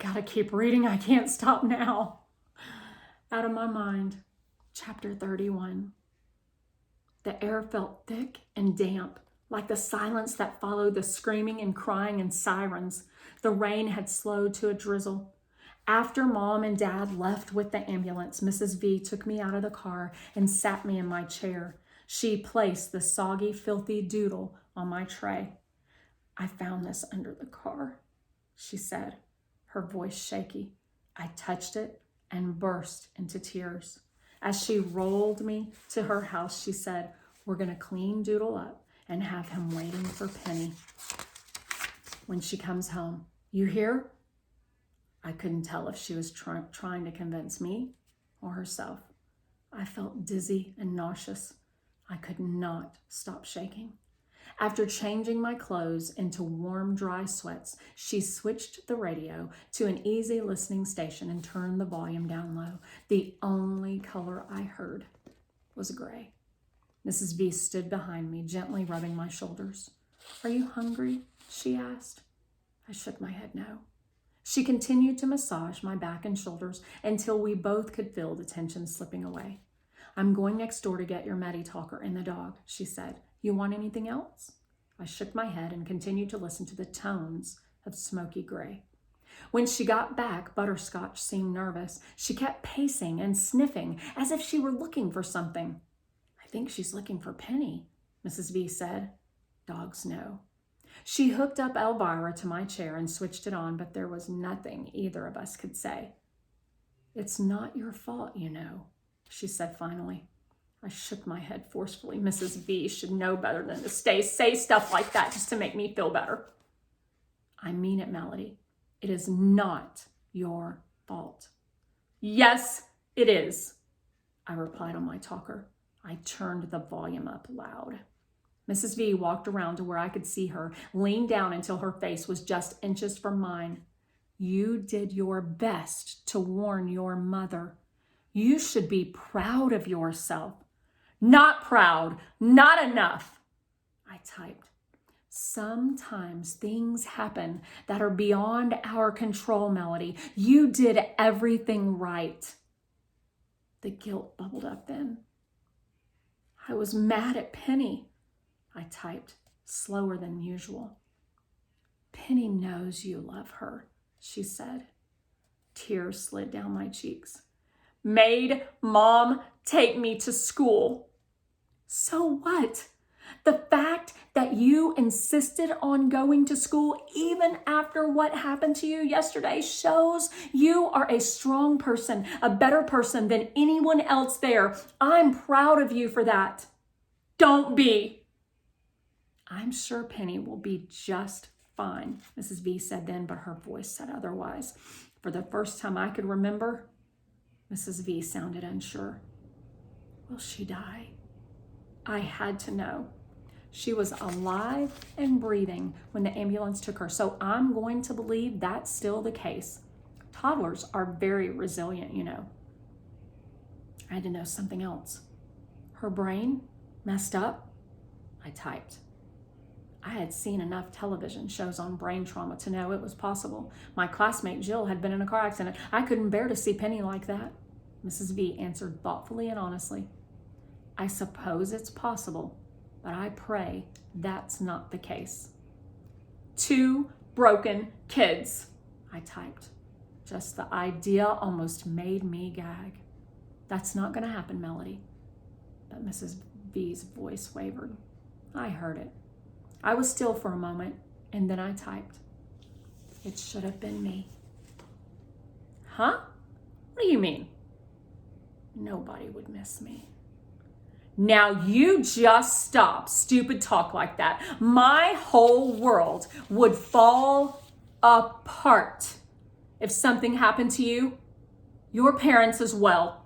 gotta keep reading. I can't stop now. Out of my mind. Chapter 31. The air felt thick and damp, like the silence that followed the screaming and crying and sirens. The rain had slowed to a drizzle. After Mom and Dad left with the ambulance, Mrs. V took me out of the car and sat me in my chair. She placed the soggy, filthy doodle on my tray. I found this under the car, she said, her voice shaky. I touched it and burst into tears. As she rolled me to her house, she said, we're going to clean Doodle up and have him waiting for Penny when she comes home. You hear? I couldn't tell if she was trying to convince me or herself. I felt dizzy and nauseous. I could not stop shaking. After changing my clothes into warm, dry sweats, she switched the radio to an easy listening station and turned the volume down low. The only color I heard was gray. Mrs. V stood behind me, gently rubbing my shoulders. Are you hungry? She asked. I shook my head no. She continued to massage my back and shoulders until we both could feel the tension slipping away. I'm going next door to get your Medi-Talker and the dog, she said. You want anything else? I shook my head and continued to listen to the tones of smoky gray. When she got back, Butterscotch seemed nervous. She kept pacing and sniffing as if she were looking for something. I think she's looking for Penny, Mrs. V said. Dogs know. She hooked up Elvira to my chair and switched it on, but there was nothing either of us could say. It's not your fault, you know, she said finally. I shook my head forcefully. Mrs. V should know better than to say stuff like that just to make me feel better. I mean it, Melody. It is not your fault. Yes, it is, I replied on my talker. I turned the volume up loud. Mrs. V walked around to where I could see her, leaned down until her face was just inches from mine. You did your best to warn your mother. You should be proud of yourself. Not proud, not enough. I typed. Sometimes things happen that are beyond our control, Melody. You did everything right. The guilt bubbled up then. I was mad at Penny, I typed, slower than usual. Penny knows you love her, she said. Tears slid down my cheeks. Made Mom take me to school. So what? The fact that you insisted on going to school even after what happened to you yesterday shows you are a strong person, a better person than anyone else there. I'm proud of you for that. Don't be. I'm sure Penny will be just fine, Mrs. V said then, but her voice said otherwise. For the first time I could remember, Mrs. V sounded unsure. Will she die? I had to know. She was alive and breathing when the ambulance took her, so I'm going to believe that's still the case. Toddlers are very resilient, you know. I had to know something else. Her brain messed up? I typed. I had seen enough television shows on brain trauma to know it was possible. My classmate Jill had been in a car accident. I couldn't bear to see Penny like that. Mrs. V answered thoughtfully and honestly. I suppose it's possible, but I pray that's not the case. 2 broken kids, I typed. Just the idea almost made me gag. That's not going to happen, Melody. But Mrs. V's voice wavered. I heard it. I was still for a moment, and then I typed. It should have been me. Huh? What do you mean? Nobody would miss me. Now you just stop stupid talk like that. My whole world would fall apart if something happened to you, your parents as well.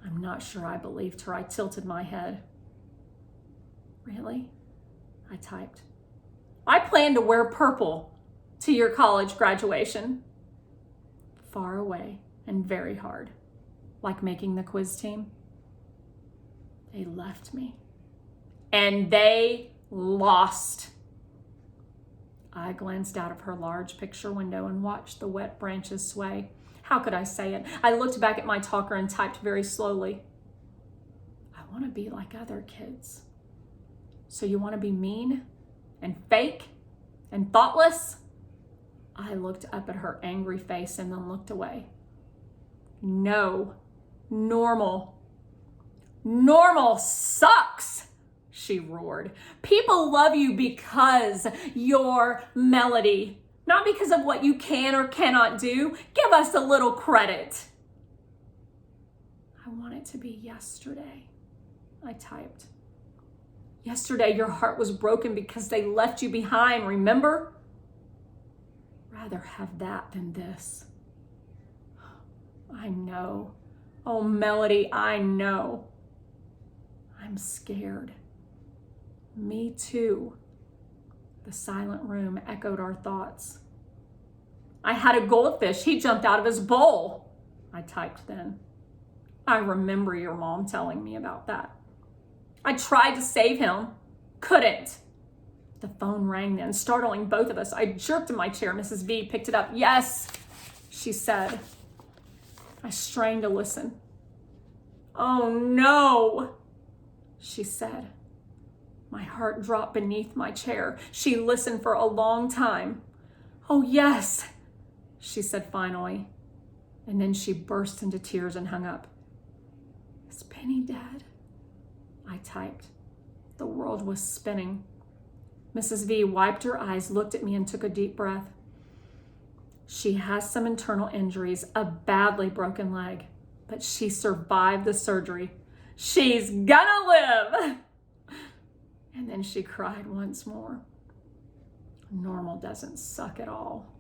I'm not sure I believed her. I tilted my head. Really? I typed. I plan to wear purple to your college graduation. Far away and very hard, like making the quiz team. They left me, and they lost. I glanced out of her large picture window and watched the wet branches sway. How could I say it? I looked back at my talker and typed very slowly. I want to be like other kids. So you want to be mean and fake and thoughtless? I looked up at her angry face and then looked away. No, normal. Normal sucks, she roared. People love you because you're Melody, not because of what you can or cannot do. Give us a little credit. I want it to be yesterday, I typed. Yesterday, your heart was broken because they left you behind, remember? Rather have that than this. I know. Oh, Melody, I know. I'm scared. Me too. The silent room echoed our thoughts. I had a goldfish. He jumped out of his bowl, I typed then. I remember your mom telling me about that. I tried to save him. Couldn't. The phone rang then, startling both of us. I jerked in my chair. Mrs. V picked it up. Yes, she said. I strained to listen. Oh no, she said. My heart dropped beneath my chair. She listened for a long time. Oh yes, she said finally. And then she burst into tears and hung up. Is Penny dead? I typed. The world was spinning. Mrs. V wiped her eyes, looked at me, and took a deep breath. She has some internal injuries, a badly broken leg, but she survived the surgery. She's gonna live! And then she cried once more. Normal doesn't suck at all.